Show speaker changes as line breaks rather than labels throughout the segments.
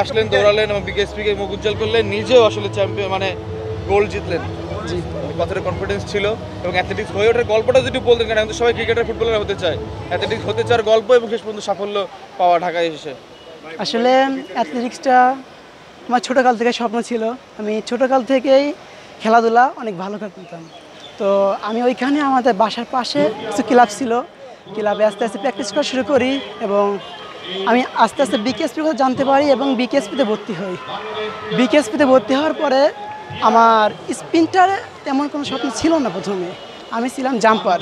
আসলেন, দৌড়ালেন এবং বিকেএসপিকে মুখ উজ্জ্বল করলেন, নিজেও আসলে চ্যাম্পিয়ন মানে গোল্ড জিতলেন।
জি,
কতটা কনফিডেন্স ছিল এবং অ্যাথলেটিক্স হয়ে ওঠার গল্পটা যদি বলতেন, কারণ এখন তো সবাই ক্রিকেটার ফুটবলার হতে চায়, অ্যাথলেটিক্স হতে চাওয়ার গল্প এবং শেষ পর্যন্ত সাফল্য পাওয়া ঢাকায় এসে।
আসলে অ্যাথলেটিক্সটা আমার ছোটোকাল থেকে স্বপ্ন ছিল। আমি ছোটোকাল থেকেই খেলাধুলা অনেক ভালো করতাম। তো আমি ওইখানে আমাদের বাসার পাশে কিছু ক্লাব ছিল, ক্লাবে আস্তে আস্তে প্র্যাকটিস করা শুরু করি এবং আমি আস্তে আস্তে বিকেএসপির কথা জানতে পারি এবং বিকেএসপিতে ভর্তি হই। বিকেএসপিতে ভর্তি হওয়ার পরে আমার স্পিনটারে তেমন কোনো স্বপ্ন ছিল না। প্রথমে আমি ছিলাম জাম্পার।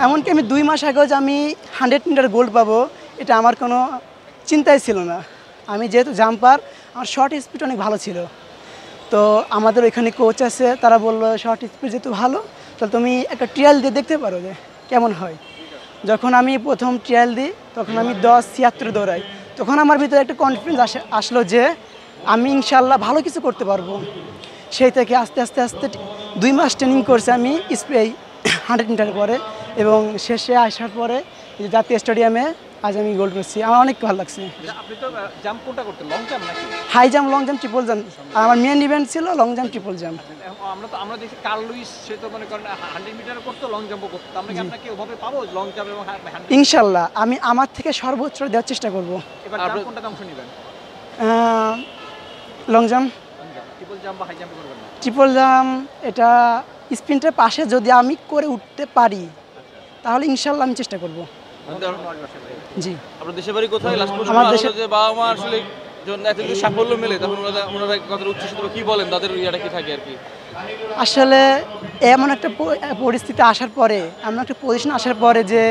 এমনকি আমি 2 মাস আগেও যে আমি 100 মিটার গোল্ড পাবো এটা আমার কোনো চিন্তাই ছিল না। আমি যেহেতু জাম্পার, আমার শর্ট স্পিড অনেক ভালো ছিল। তো আমাদের ওইখানে কোচ আছে, তারা বললো শর্ট স্পিড যেহেতু ভালো, তাহলে তুমি একটা ট্রায়াল দিয়ে দেখতে পারো যে কেমন হয়। যখন আমি প্রথম ট্রায়াল দিই তখন আমি 10.76 দৌড়াই। তখন আমার ভিতরে একটা কনফিডেন্স আসলো যে আমি ইনশাল্লাহ ভালো কিছু করতে পারবো। সেই থেকে আস্তে আস্তে আস্তে 2 মাস ট্রেনিং করছি আমি স্প্রে 100 মিটার পরে এবং শেষে আসার পরে জাতীয় স্টেডিয়ামে আজ আমি গোল্ড করছি। আমার অনেক ভালো লাগছে।
আপনি তো জাম্প কোনটা করতেন, লং জাম্প নাকি?
High jump, long jump, triple jump. আর আমার মেন ইভেন্ট ছিল লং জাম্প, ট্রিপল জাম্প।
আমরা দেখি কার্ল লুইস, সে তো মনে করেন 100 মিটার করতো, লং জাম্পও করতো। আমরা কি আপনাকে ওভাবে পাবো লং জাম্প এবং 100?
ইনশাল্লাহ আমি আমার থেকে সর্বোচ্চ দেওয়ার চেষ্টা করব।
এবার জাম্প কোনটাতে অংশ নেবেন?
লং জাম্প,
ট্রিপল জাম্প বা হাই জাম্প করবেন না?
ট্রিপল জাম্প এটা স্প্রিন্টের পাশে যদি আমি করে উঠতে পারি তাহলে ইনশাল্লাহ আমি চেষ্টা করব। জি,
আপনার দেশের বাড়ি কোথায়? লাস্ট পর্যন্ত
আমার দেশে
যে বাবা মা আসলে যখন এতদিন সাফল্য মেলে তখন ওনারা কতটা উচ্ছ্বসিত কি বলেন, তাদের ইয়াটা কি থাকে আর কি?
আসলে এমন একটা পরিস্থিতি আসার পরে, এমন একটা পজিশন আসার পরে যে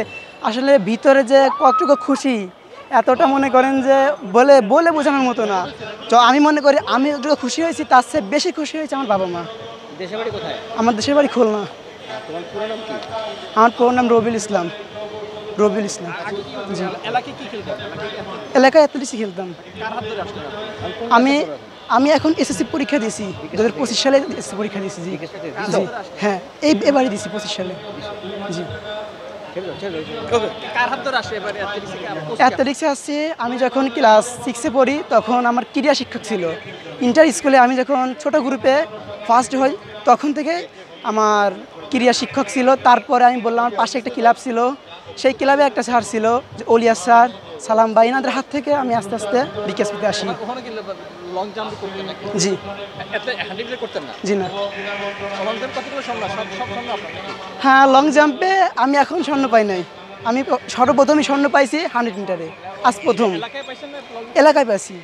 আসলে ভিতরে যে কতটুকু খুশি, এতটা মনে করেন যে বলে বলে বোঝানোর মতো না। তো আমি মনে করি আমি যতটুকু খুশি হয়েছি তার চেয়ে বেশি খুশি হয়েছে আমার বাবা মা।
দেশের বাড়ি কোথায়?
আমার দেশের বাড়ি খুলনা।
তোমার পুরো নাম কি?
আমার পুরো নাম রবিউল ইসলাম। রবিউল ইসলাম। জি,
এলাকায় কি খেলতেন?
এলাকায় অ্যাথলেটিক্স খেলতাম।
কার হাত ধরে আসলেন?
আমি এখন এসএসসি পরীক্ষা দিয়েছি, 2025 সালে এসএসসি পরীক্ষা দিয়েছি। জি জি, হ্যাঁ এবারে দিয়েছি 25 সালে। জি,
কার হাত ধরে আসলে এবারে
অ্যাথলেটিক্সে আসছি। আমি যখন ক্লাস 6-এ পড়ি তখন আমার ক্রীড়া শিক্ষক ছিল। ইন্টার স্কুলে আমি যখন ছোট গ্রুপে ফার্স্ট হই তখন থেকে আমার ক্রীড়া শিক্ষক ছিল। তারপরে আমি বললাম আমার পাশে একটা ক্লাব ছিল, সেই ক্লাবে একটা স্যার ছিল যে অলিয়া স্যার, সালাম ভাই, এনাদের হাত থেকে আমি আস্তে আস্তে বিকেএসপিতে আসি।
ওখানে কি লং জাম্প করতেন নাকি?
জি,
100 মিটার করতেন না?
জি না।
লং জাম্প কতগুলো স্বর্ণ? সব স্বর্ণ আপনার?
হ্যাঁ, লং জাম্পে আমি এখন স্বর্ণ পাই নাই। আমি সর্বপ্রথমই স্বর্ণ পাইছি 100 মিটারে, আজ প্রথম।
এলাকায় পাইছেন না?
এলাকায় পাইছি।